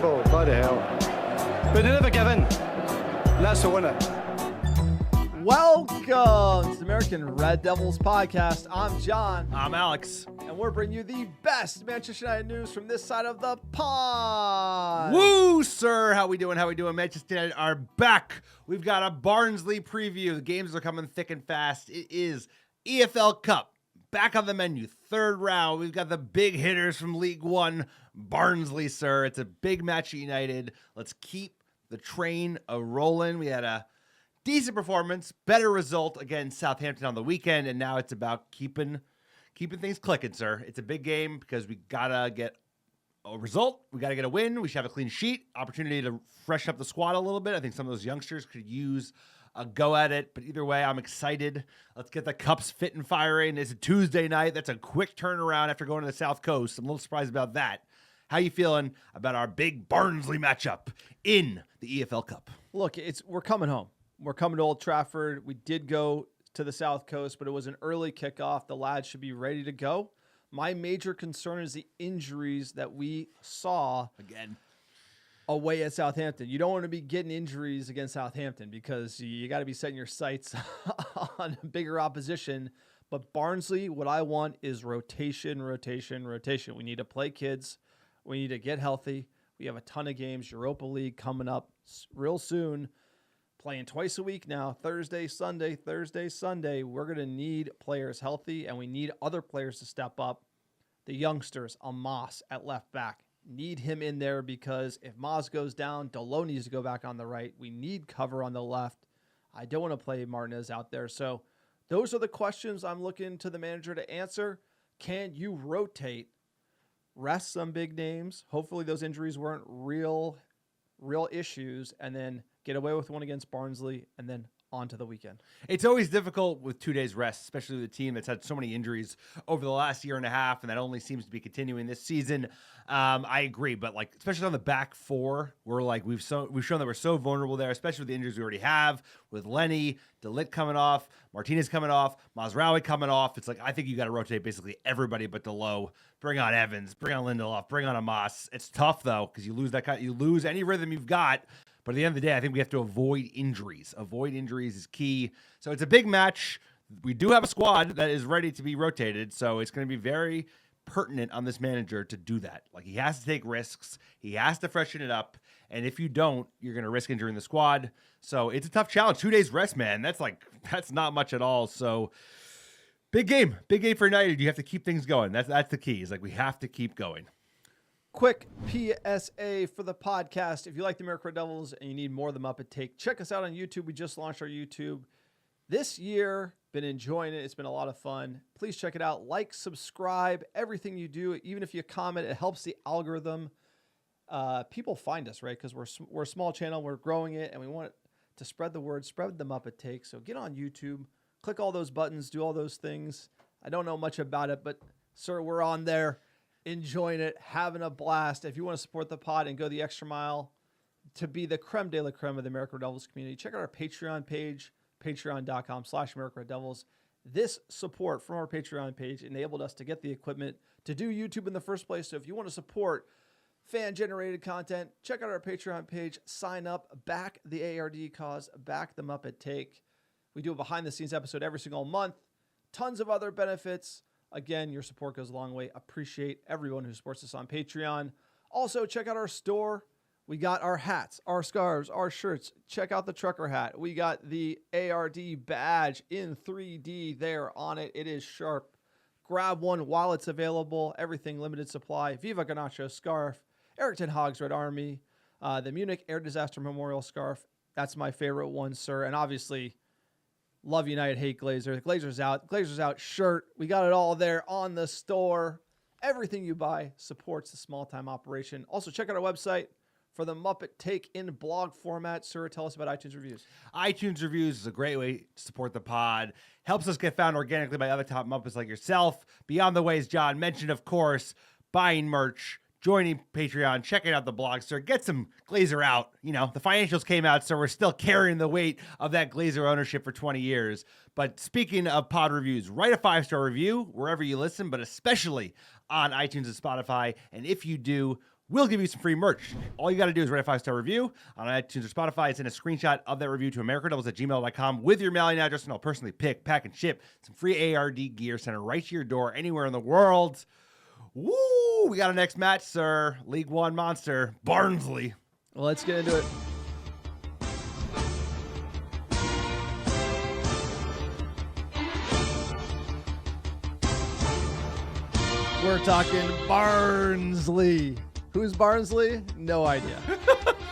football, bloody hell. But they never give in. And that's the winner. Welcome to the American Red Devils podcast. I'm John. I'm Alex. And we're bringing you the best Manchester United news from this side of the pond. Woo, sir. How we doing? Manchester United are back. We've got a Barnsley preview. The games are coming thick and fast. It is EFL Cup. Back on the menu. Third round. We've got the big hitters from League One. Barnsley, sir. It's a big match at United. Let's keep the train rolling. We had a decent performance, better result against Southampton on the weekend, and now it's about keeping things clicking, sir. It's a big game because we gotta get a result. We gotta get a win. We should have a clean sheet. Opportunity to freshen up the squad a little bit. I think some of those youngsters could use a go at it. But either way, I'm excited. Let's get the cups fit and firing. It's a Tuesday night. That's a quick turnaround after going to the South Coast. I'm a little surprised about that. How you feeling about our big Barnsley matchup in the EFL Cup? Look, we're coming home. We're coming to Old Trafford. We did go to the South Coast, but it was an early kickoff. The lads should be ready to go. My major concern is the injuries that we saw again away at Southampton. You don't want to be getting injuries against Southampton because you got to be setting your sights on bigger opposition. But Barnsley, what I want is rotation. We need to play kids. We need to get healthy. We have a ton of games. Europa League coming up real soon. Playing twice a week now, Thursday, Sunday. We're going to need players healthy, and we need other players to step up. The youngsters, Amos at left back, need him in there because if Maz goes down, Delo needs to go back on the right. We need cover on the left. I don't want to play Martinez out there. So those are the questions I'm looking to the manager to answer. Can you rotate, rest some big names? Hopefully those injuries weren't real issues, and then get away with one against Barnsley, and then on to the weekend. It's always difficult with 2 days rest, especially with a team that's had so many injuries over the last year and a half, and that only seems to be continuing this season. I agree, but like especially on the back four, we've shown that we're so vulnerable there, especially with the injuries we already have with Lenny, De Ligt coming off, Martinez coming off, Mazraoui coming off. It's like I think you got to rotate basically everybody but Delo. Bring on Evans, bring on Lindelof, bring on Amos. It's tough though because you lose any rhythm you've got. But at the end of the day, I think we have to avoid injuries. Avoid injuries is key. So it's a big match. We do have a squad that is ready to be rotated. So it's going to be very pertinent on this manager to do that. Like he has to take risks. He has to freshen it up. And if you don't, you're going to risk injuring the squad. So it's a tough challenge. 2 days rest, man. That's not much at all. So big game for United. You have to keep things going. That's the key. Is like we have to keep going. Quick PSA for the podcast. If you like the American Red Devils and you need more of them up at Take, check us out on YouTube. We just launched our YouTube this year. Been enjoying it. It's been a lot of fun. Please check it out. Like, subscribe, everything you do. Even if you comment, it helps the algorithm. People find us, right? Because we're a small channel. We're growing it, and we want to spread the word, spread them up at Take. So get on YouTube. Click all those buttons. Do all those things. I don't know much about it, but, sir, we're on there. Enjoying it, having a blast. If you want to support the pod and go the extra mile to be the creme de la creme of the American Red Devils community, check out our Patreon page, patreon.com/American Red Devils. This support from our Patreon page enabled us to get the equipment to do YouTube in the first place. So if you want to support fan-generated content, check out our Patreon page, sign up, back the ARD cause, back them up at Take. We do a behind-the-scenes episode every single month. Tons of other benefits. Again, your support goes a long way. Appreciate everyone who supports us on Patreon. Also, check out our store. We got our hats, our scarves, our shirts. Check out the trucker hat. We got the ARD badge in 3D there on it. It is sharp. Grab one while it's available. Everything limited supply. Viva Ganacho scarf. Erik Ten Hag's Red Army. The Munich Air Disaster Memorial scarf. That's my favorite one, sir. And obviously, love United, hate Glazer. Glazer's out shirt. We got it all there on the store. Everything you buy supports the small-time operation. Also, check out our website for the Muppet Take in blog format. Sir, tell us about iTunes reviews. iTunes reviews is a great way to support the pod. Helps us get found organically by other top Muppets like yourself. Beyond the ways John mentioned, of course, buying merch, joining Patreon, checking out the blog, sir. Get some Glazer out. You know, the financials came out, so we're still carrying the weight of that Glazer ownership for 20 years. But speaking of pod reviews, write a 5-star review wherever you listen, but especially on iTunes and Spotify. And if you do, we'll give you some free merch. All you got to do is write a 5-star review on iTunes or Spotify. Send a screenshot of that review to americadoubles@gmail.com with your mailing address, and I'll personally pick, pack, and ship some free ARD gear sent right to your door anywhere in the world. Woo! We got our next match, sir. League One monster, Barnsley. Well, let's get into it. We're talking Barnsley. Who's Barnsley? No idea.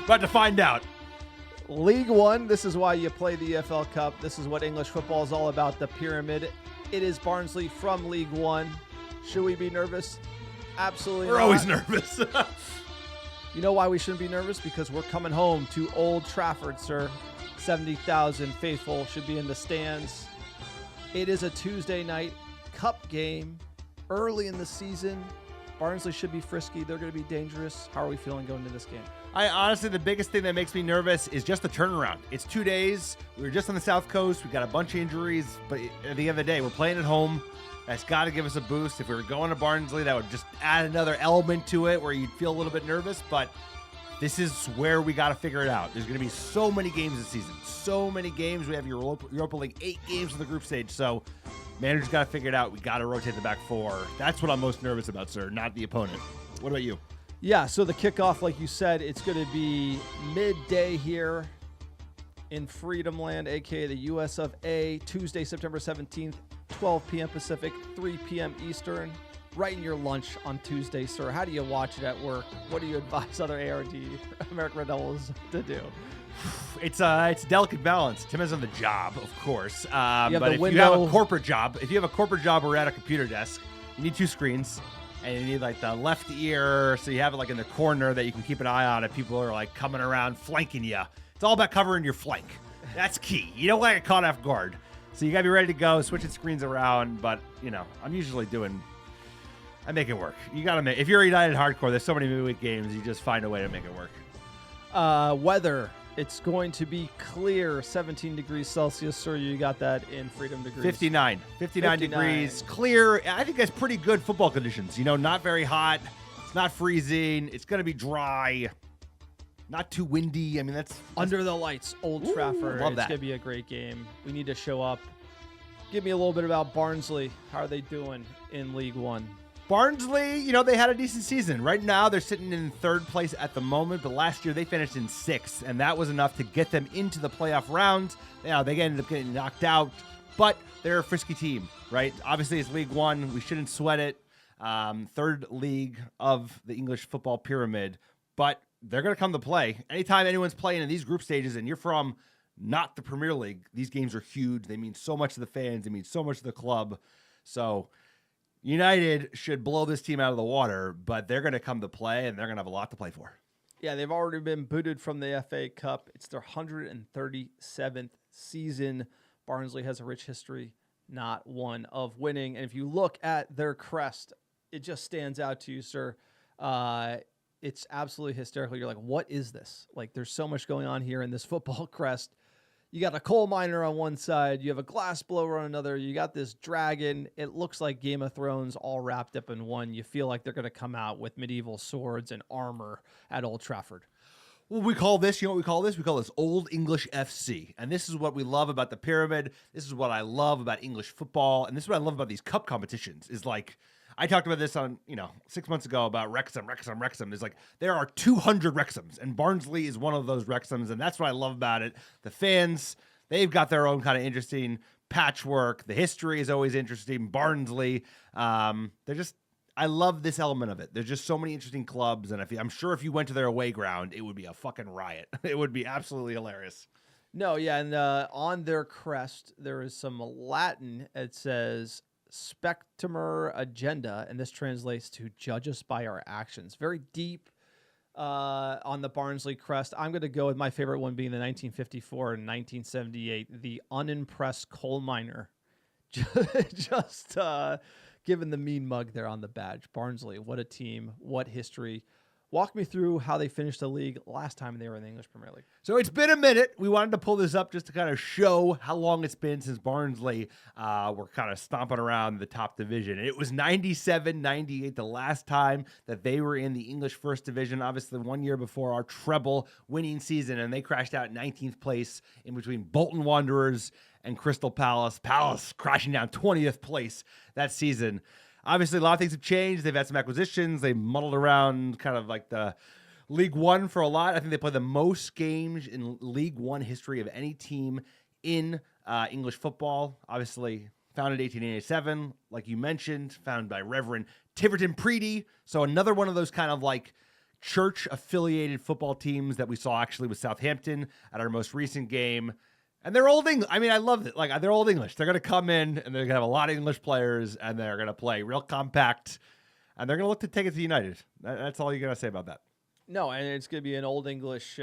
About to find out. League One, this is why you play the EFL Cup. This is what English football is all about, the pyramid. It is Barnsley from League One. Should we be nervous? Absolutely not. We're always nervous. You know why we shouldn't be nervous? Because we're coming home to Old Trafford, sir. 70,000 faithful should be in the stands. It is a Tuesday night cup game. Early in the season, Barnsley should be frisky. They're going to be dangerous. How are we feeling going into this game? Honestly, the biggest thing that makes me nervous is just the turnaround. It's 2 days. We were just on the South Coast. We got a bunch of injuries. But at the end of the day, we're playing at home. That's got to give us a boost. If we were going to Barnsley, that would just add another element to it where you'd feel a little bit nervous. But this is where we got to figure it out. There's going to be so many games this season. So many games. We have Europa League 8 games in the group stage. So manager's got to figure it out. We got to rotate the back four. That's what I'm most nervous about, sir, not the opponent. What about you? Yeah, so the kickoff, like you said, it's going to be midday here in Freedom Land, a.k.a. the US of A, Tuesday, September 17th, 12 p.m. Pacific, 3 p.m. Eastern, right in your lunch on Tuesday, sir. How do you watch it at work? What do you advise other ARD, American Red Devils, to do? It's a delicate balance. Depends on the job, of course. But if you have a corporate job, or at a computer desk, you need 2 screens, and you need like the left ear, so you have it like in the corner that you can keep an eye on if people are like coming around flanking you. It's all about covering your flank. That's key. You don't want to get caught off guard. So you gotta be ready to go, switching screens around. But I'm usually I make it work. You gotta make. If you're a United hardcore, there's so many midweek games. You just find a way to make it work. Weather. It's going to be clear, 17 degrees Celsius, sir. You got that in Freedom degrees. 59 degrees, clear. I think that's pretty good football conditions. Not very hot. It's not freezing. It's going to be dry. Not too windy. I mean, that's under the lights, Old Trafford. Love that. It's going to be a great game. We need to show up. Give me a little bit about Barnsley. How are they doing in League One? Barnsley, they had a decent season. Right now, they're sitting in 3rd place at the moment, but last year they finished in 6th, and that was enough to get them into the playoff round. They ended up getting knocked out, but they're a frisky team, right? Obviously, it's League One. We shouldn't sweat it. 3rd league of the English football pyramid, but they're going to come to play. Anytime anyone's playing in these group stages and you're from not the Premier League, these games are huge. They mean so much to the fans. They mean so much to the club. So United should blow this team out of the water, but they're going to come to play, and they're going to have a lot to play for. Yeah, they've already been booted from the FA Cup. It's their 137th season. Barnsley has a rich history, not one of winning. And if you look at their crest, it just stands out to you, sir. It's absolutely hysterical. You're like, what is this? Like, there's so much going on here in this football crest. You got a coal miner on one side. You have a glass blower on another. You got this dragon. It looks like Game of Thrones all wrapped up in one. You feel like they're going to come out with medieval swords and armor at Old Trafford. Well, we call this, what we call this? We call this Old English FC. And this is what we love about the pyramid. This is what I love about English football. And this is what I love about these cup competitions is like, I talked about this on, 6 months ago about Wrexham. There's there are 200 Wrexhams, and Barnsley is one of those Wrexhams, and that's what I love about it. The fans, they've got their own kind of interesting patchwork. The history is always interesting. Barnsley, I love this element of it. There's just so many interesting clubs, and I'm sure if you went to their away ground, it would be a fucking riot. It would be absolutely hilarious. No, yeah, and on their crest, there is some Latin. It says Spectumer Agenda, and this translates to judge us by our actions. Very deep on the Barnsley crest. I'm going to go with my favorite one being the 1954 and 1978, the unimpressed coal miner. Just given the mean mug there on the badge. Barnsley, what a team, what history, Walk me through how they finished the league last time they were in the English Premier League. So it's been a minute. We wanted to pull this up just to kind of show how long it's been since Barnsley were kind of stomping around the top division. And it was 97-98 the last time that they were in the English First Division, obviously 1 year before our treble winning season. And they crashed out 19th place in between Bolton Wanderers and Crystal Palace. Palace crashing down 20th place that season. Obviously, a lot of things have changed. They've had some acquisitions. They muddled around kind of like the League One for a lot. I think they play the most games in League One history of any team in English football. Obviously, founded 1887, like you mentioned, founded by Reverend Tiverton Preedy. So another one of those kind of like church-affiliated football teams that we saw actually with Southampton at our most recent game. And they're Old English. I mean, I love it. Like, they're Old English. They're going to come in, and they're going to have a lot of English players, and they're going to play real compact, and they're going to look to take it to United. That's all you got to say about that. No, and it's going to be an Old English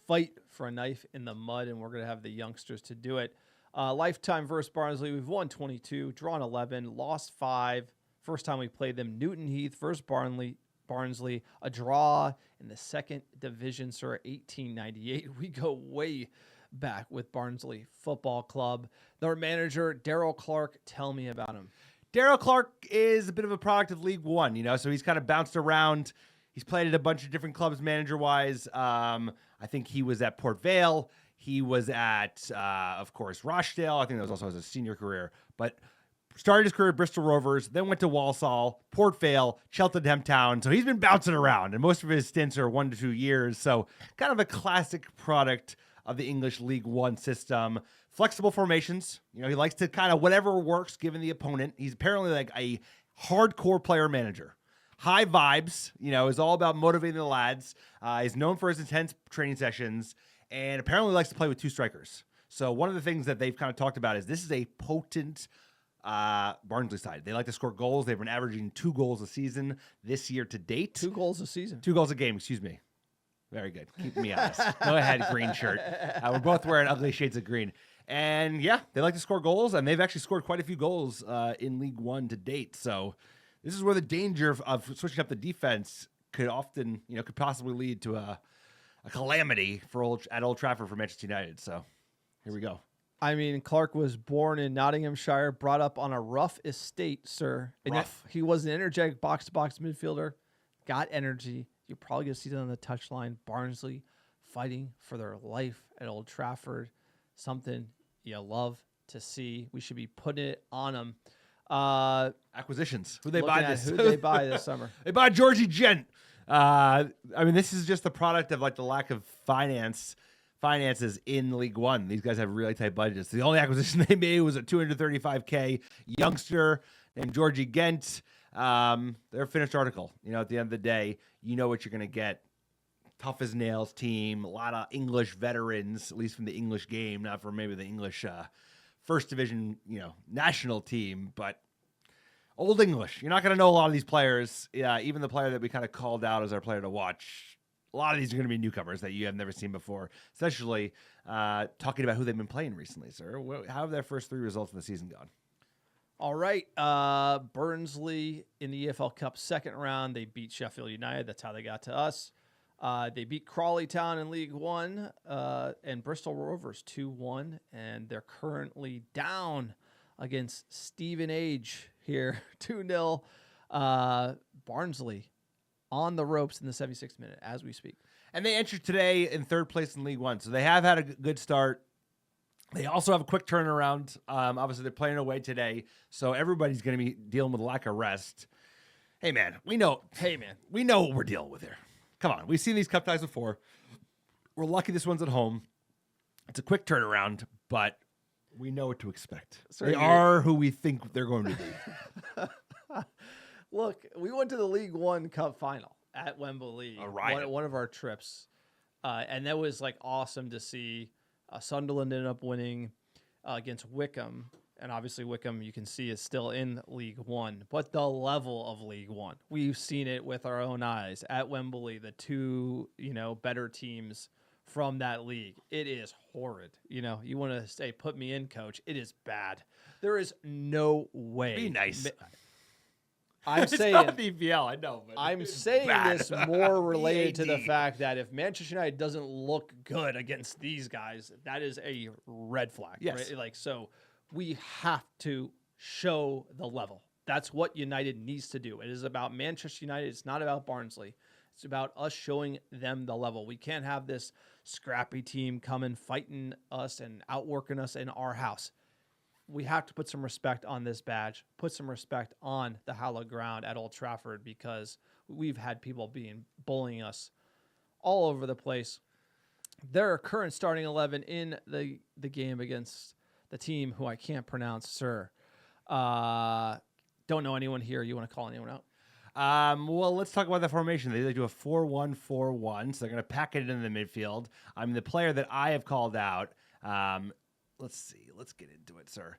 fight for a knife in the mud, and we're going to have the youngsters to do it. Lifetime versus Barnsley, we've won 22, drawn 11, lost 5. First time we played them, Newton Heath versus Barnsley, a draw in the second division, sir, 1898. We go way back with Barnsley Football Club. Their manager, Darrell Clarke, tell me about him. Darrell Clarke is a bit of a product of League One, so he's kind of bounced around. He's played at a bunch of different clubs manager-wise. I think he was at Port Vale. He was at, of course, Rochdale. I think that was also his senior career. But started his career at Bristol Rovers, then went to Walsall, Port Vale, Cheltenham Town. So he's been bouncing around, and most of his stints are 1 to 2 years. So kind of a classic product of the English League One system. Flexible formations. He likes to kind of whatever works given the opponent. He's apparently like a hardcore player manager. High vibes, is all about motivating the lads. He's known for his intense training sessions and apparently likes to play with 2 strikers. So one of the things that they've kind of talked about is this is a potent Barnsley side. They like to score goals. They've been averaging 2 goals a season this year to date. 2 goals a season. 2 goals a game, excuse me. Very good. Keep me honest. Go ahead, green shirt. We're both wearing ugly shades of green. And yeah, they like to score goals, and they've actually scored quite a few goals in League One to date. So this is where the danger of switching up the defense could often, could possibly lead to a calamity at Old Trafford for Manchester United. So here we go. I mean, Clarke was born in Nottinghamshire, brought up on a rough estate, sir. And Rough. he was an energetic box-to-box midfielder, got energy. You're probably going to see that on the touchline. Barnsley fighting for their life at Old Trafford. Something you love to see. We should be putting it on them. Acquisitions. Who they buy this? Who they buy this summer? They buy Georgie Gent. I mean, this is just the product of like the lack of finances in League One. These guys have really tight budgets. The only acquisition they made was a $235K youngster named Georgie Gent. They're a finished article. At the end of the day, you know what you're going to get. Tough as nails team, a lot of English veterans, at least from the English game, not from maybe the English first division, national team, but Old English. You're not going to know a lot of these players. Even the player that we kind of called out as our player to watch, a lot of these are going to be newcomers that you have never seen before, especially talking about who they've been playing recently, sir. How have their first 3 results of the season gone? All right. Barnsley in the EFL Cup second round. They beat Sheffield United. That's how they got to us. They beat Crawley Town in League One and Bristol Rovers 2-1. And they're currently down against Stevenage here 2-0. Barnsley on the ropes in the 76th minute as we speak. And they entered today in 3rd place in League One. So they have had a good start. They also have a quick turnaround. Obviously, they're playing away today, so everybody's going to be dealing with a lack of rest. Hey, man, we know what we're dealing with here. Come on, we've seen these cup ties before. We're lucky this one's at home. It's a quick turnaround, but we know what to expect. So they are who we think they're going to be. Look, we went to the League One Cup final at Wembley. One of our trips, and that was like awesome to see. Sunderland ended up winning against Wickham, and obviously Wickham, you can see, is still in League One. But the level of League One, we've seen it with our own eyes at Wembley. The 2, better teams from that league. It is horrid. You want to say, "Put me in, coach." It is bad. There is no way. Be nice. I'm It's saying not the EPL, I know. But I'm it's saying bad. this more related to the BAD. fact that if Manchester United doesn't look good against these guys, that is a red flag. Yes. Right? Like, so we have to show the level. That's what United needs to do. It is about Manchester United. It's not about Barnsley. It's about us showing them the level. We can't have this scrappy team coming, fighting us and outworking us in our house. We have to put some respect on this badge, put some respect on the hallowed ground at Old Trafford, because we've had people bullying us all over the place. Their current starting 11 in the game against the team who I can't pronounce, sir. Don't know anyone here. You want to call anyone out? Well, let's talk about the formation. They do a 4-1-4-1, so they're going to pack it into the midfield. The player that I have called out. Let's see. Let's get into it, sir.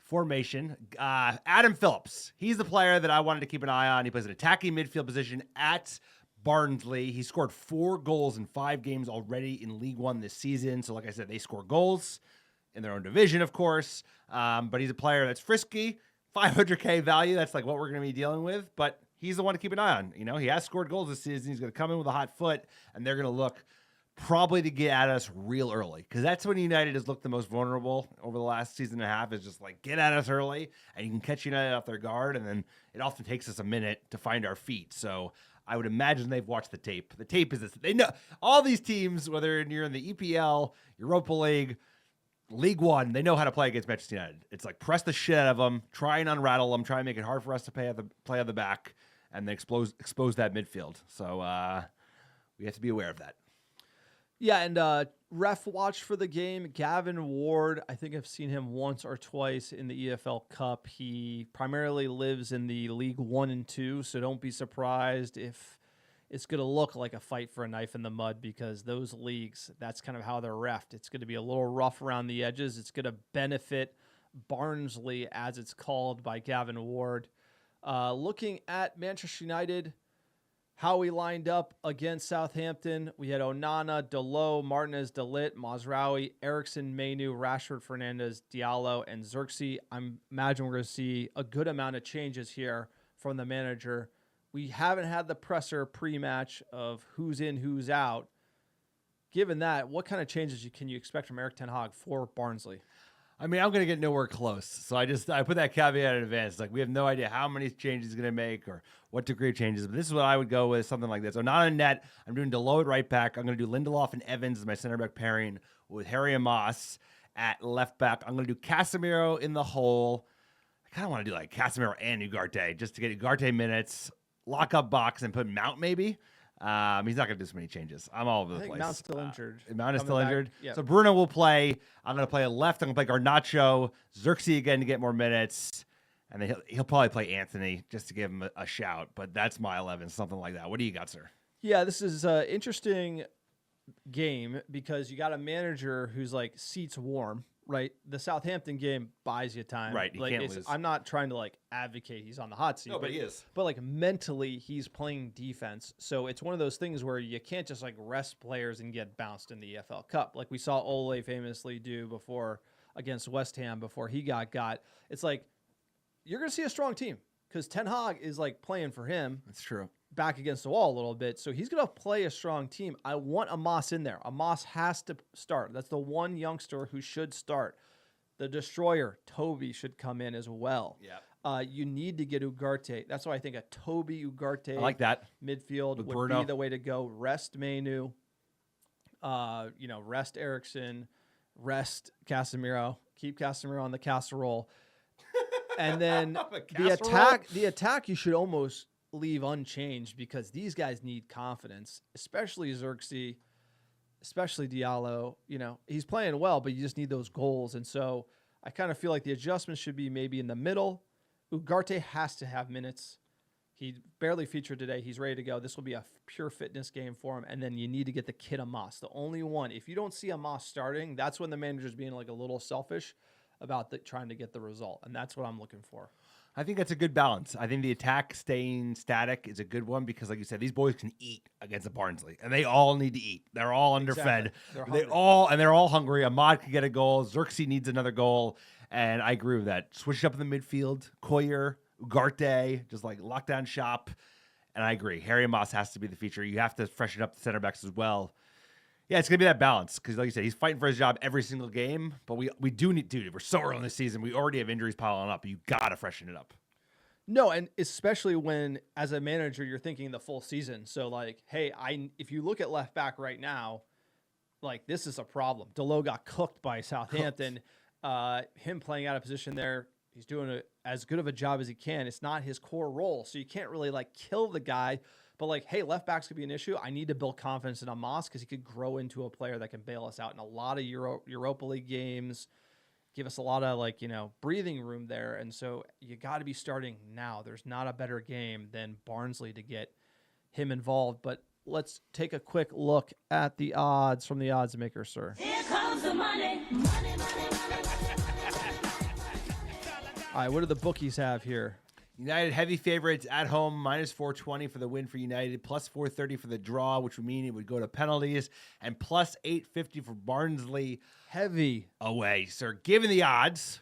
Formation. Adam Phillips. He's the player that I wanted to keep an eye on. He plays an attacking midfield position at Barnsley. He scored 4 goals in 5 games already in League One this season. So, like I said, they score goals in their own division, of course. But he's a player that's frisky. 500K value. That's like what we're going to be dealing with. But he's the one to keep an eye on. You know, he has scored goals this season. He's going to come in with a hot foot, and they're going to look probably to get at us real early, because that's when United has looked the most vulnerable over the last season and a half, is just like, get at us early, and you can catch United off their guard, and then it often takes us a minute to find our feet. So I would imagine they've watched the tape. The tape is this. They know all these teams, whether you're in the EPL, Europa League, League One, they know how to play against Manchester United. It's like press the shit out of them, try and unrattle them, try and make it hard for us to play on the back, and then expose that midfield. So we have to be aware of that. Yeah, and ref watch for the game, Gavin Ward. I think I've seen him once or twice in the EFL Cup. He primarily lives in the League 1 and 2, so don't be surprised if it's going to look like a fight for a knife in the mud, because those leagues, that's kind of how they're reffed. It's going to be a little rough around the edges. It's going to benefit Barnsley, as it's called by Gavin Ward. Looking at Manchester United, how we lined up against Southampton, we had Onana, Delo, Martinez, Delit, Mazraoui, Eriksson, Mainu, Rashford, Fernandez, Diallo, and Xerxes. I imagine we're going to see a good amount of changes here from the manager. We haven't had the presser pre-match of who's in, who's out. Given that, what kind of changes can you expect from Erik ten Hag for Barnsley? I mean, I'm going to get nowhere close. So I put that caveat in advance. Like, we have no idea how many changes he's going to make or what degree of changes. But this is what I would go with, something like this. So not in net. I'm doing Delo at right back. I'm going to do Lindelof and Evans as my center back pairing with Harry and Moss at left back. I'm going to do Casemiro in the hole. I kind of want to do like Casemiro and Ugarte just to get Ugarte minutes, lock up box, and put Mount maybe. He's not going to do so many changes. I'm all over the place. Mount's still injured. Mount is still injured. Yep. So Bruno will play. I'm going to play a left. I'm going to play Garnacho, Xerxes again to get more minutes. And then he'll probably play Anthony just to give him a shout. But that's my 11, something like that. What do you got, sir? Yeah, this is an interesting game because you got a manager who's like seats warm, right? The Southampton game buys you time. Right, you like, can't lose. I'm not trying to like advocate he's on the hot seat. No, but he is. But like mentally, he's playing defense. So it's one of those things where you can't just like rest players and get bounced in the EFL Cup. Like we saw Ole famously do before against West Ham before he got. It's like, you're going to see a strong team because Ten Hag is like playing for him. That's true. Back against the wall a little bit. So he's going to play a strong team. I want Amos in there. Amos has to start. That's the one youngster who should start. The destroyer, Toby, should come in as well. Yeah. You need to get Ugarte. That's why I think a Toby Ugarte I like that. midfield With would Bruno. be the way to go. Rest Mainu, rest Eriksson, rest Casemiro. Keep Casemiro on the casserole. And then the attack you should almost leave unchanged because these guys need confidence, especially Xerxes, especially Diallo. You know, he's playing well, but you just need those goals. And so I kind of feel like the adjustments should be maybe in the middle. Ugarte has to have minutes. He barely featured today. He's ready to go. This will be a pure fitness game for him. And then you need to get the kid Amos, the only one. If you don't see Amos starting, that's when the manager's being like a little selfish about trying to get the result. And that's what I'm looking for. I think that's a good balance. I think the attack staying static is a good one because, like you said, these boys can eat against the Barnsley, and they all need to eat. They're all underfed. Exactly. They're all hungry. Ahmad could get a goal. Xerxes needs another goal, and I agree with that. Switch it up in the midfield. Koyer, Ugarte, just like lockdown shop. And I agree. Harry Moss has to be the feature. You have to freshen up the center backs as well. Yeah, it's going to be that balance because, like you said, he's fighting for his job every single game. But we do need, dude, we're so early in the season. We already have injuries piling up. You got to freshen it up. No, and especially when, as a manager, you're thinking the full season. So, like, hey, if you look at left back right now, like, this is a problem. Delo got cooked by Southampton. Him playing out of position there, he's doing as good of a job as he can. It's not his core role, so you can't really, like, kill the guy. But, like, hey, left backs could be an issue. I need to build confidence in Amos because he could grow into a player that can bail us out in a lot of Europa League games, give us a lot of, like, breathing room there. And so you got to be starting now. There's not a better game than Barnsley to get him involved. But let's take a quick look at the odds from the odds maker, sir. Here comes the money. Money, money, money, money. All right, what do the bookies have here? United heavy favorites at home, minus 420 for the win for United, plus 430 for the draw, which would mean it would go to penalties, and plus 850 for Barnsley Heavy. away. Sir, given the odds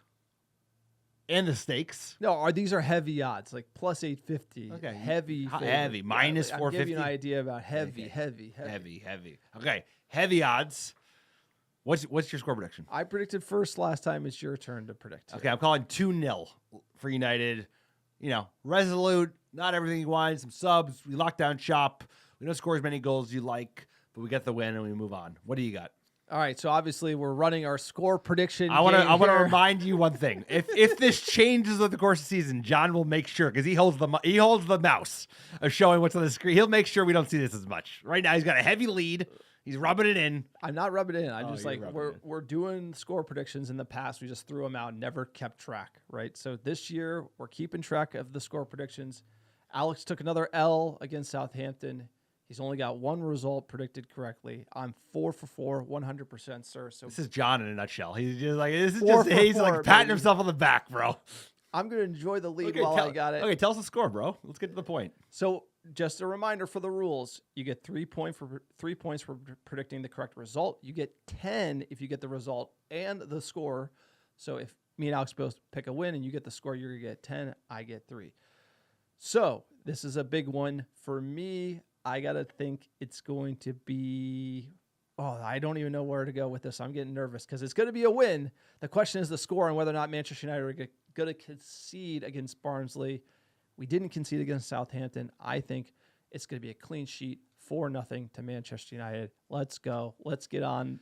and the stakes. No, these are heavy odds, like plus 850. Okay. Heavy. Heavy, minus I'll 450. give you an idea about heavy. Heavy. Okay, heavy odds. What's your score prediction? I predicted first last time. It's your turn to predict. Okay, I'm calling 2-0 for United. Resolute, not everything you want, some subs. We lock down shop. We don't score as many goals as you like, but we get the win and we move on. What do you got? All right, so obviously we're running our score prediction. I want to remind you one thing. If this changes over the course of the season, John will make sure, because he holds the mouse of showing what's on the screen. He'll make sure we don't see this as much. Right now, he's got a heavy lead. He's rubbing it in. I'm not rubbing it in. I'm just you're like, rubbing it in. we're doing score predictions in the past. We just threw them out, never kept track, right? So this year, we're keeping track of the score predictions. Alex took another L against Southampton. He's only got one result predicted correctly. I'm 4 for 4, 100%, sir. So This is John in a nutshell. He's just like, he's 4 for like 4, patting baby. himself on the back, bro. I'm going to enjoy the lead Okay, while I got it. Okay, tell us the score, bro. Let's get to the point. So just a reminder for the rules: you get 3 points for predicting the correct result. You get 10 if you get the result and the score. So if me and Alex both pick a win and you get the score, you're gonna get 10. I get 3. So this is a big one for me. I gotta think it's going to be. Oh, I don't even know where to go with this. I'm getting nervous because it's going to be a win. The question is the score and whether or not Manchester United are going to concede against Barnsley. We didn't concede against Southampton. I think it's going to be a clean sheet, 4-0 to Manchester United. Let's go. Let's get some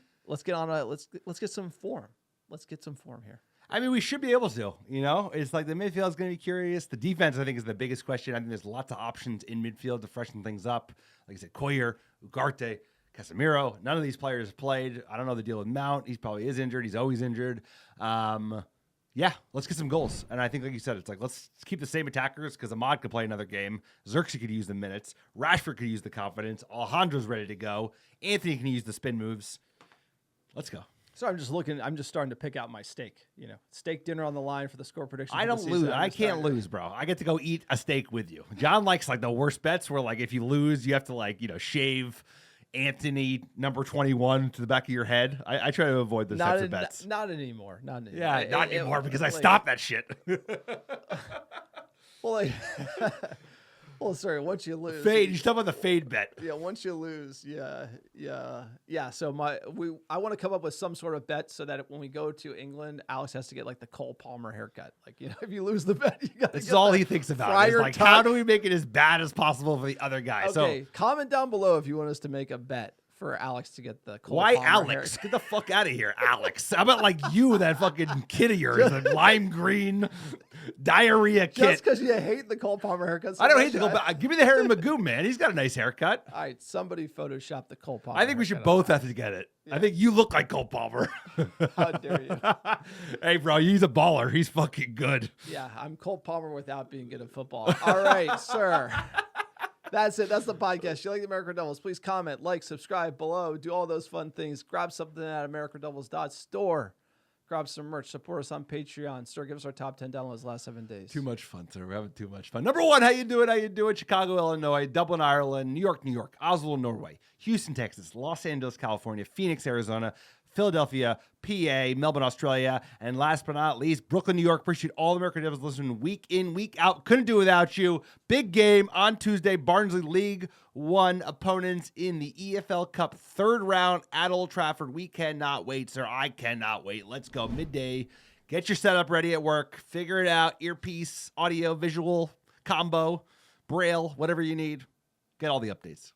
form. Let's get some form here. I mean, we should be able to, It's like the midfield is going to be curious. The defense, I think, is the biggest question. I think there's lots of options in midfield to freshen things up. Like I said, Koyer, Ugarte, Casemiro, none of these players played. I don't know the deal with Mount. He probably is injured. He's always injured. Yeah, let's get some goals. And I think, like you said, it's like, let's keep the same attackers because Ahmad could play another game. Xerxes could use the minutes. Rashford could use the confidence. Alejandro's ready to go. Anthony can use the spin moves. Let's go. So I'm just starting to pick out my steak. Steak dinner on the line for the score prediction. I don't lose. I can't lose, bro. I get to go eat a steak with you. John likes like the worst bets where like if you lose, you have to shave Anthony number 21 to the back of your head. I try to avoid those types of bets. Not anymore. Not anymore. Yeah, not anymore because I stopped that shit. Well, sorry. Once you lose, fade. You talk about the fade bet. Yeah, once you lose, yeah. So I want to come up with some sort of bet so that when we go to England, Alex has to get like the Cole Palmer haircut. Like if you lose the bet, you got. This is all he thinks about. Is like, how do we make it as bad as possible for the other guy? Okay, so comment down below if you want us to make a bet for Alex to get the Cole why Palmer Alex? haircut. Get the fuck out of here, Alex. How about like you, that fucking kid of yours, a lime green diarrhea kid. Just because you hate the Cole Palmer haircut. So I don't hate the Cole Palmer. Give me the Harry Magoo, man. He's got a nice haircut. All right, somebody Photoshop the Cole Palmer. I think we should both have to get it. Yeah. I think you look like Cole Palmer. How dare you? Hey, bro, he's a baller. He's fucking good. Yeah, I'm Cole Palmer without being good at football. All right, sir. That's it. That's the podcast. You like the American Devils? Please comment, like, subscribe below. Do all those fun things. Grab something at AmericanDevils.store. Grab some merch. Support us on Patreon. Sir, give us our top 10 downloads last 7 days. Too much fun, sir. We're having too much fun. Number 1, how you doing? Chicago, Illinois, Dublin, Ireland, New York, Oslo, Norway, Houston, Texas, Los Angeles, California, Phoenix, Arizona, Philadelphia, PA, Melbourne, Australia, and last but not least, Brooklyn, New York. Appreciate all the American Devils listening week in, week out. Couldn't do without you. Big game on Tuesday. Barnsley League One opponents in the EFL Cup third round at Old Trafford. We cannot wait, sir. I cannot wait. Let's go midday. Get your setup ready at work. Figure it out. Earpiece, audio, visual, combo, braille, whatever you need. Get all the updates.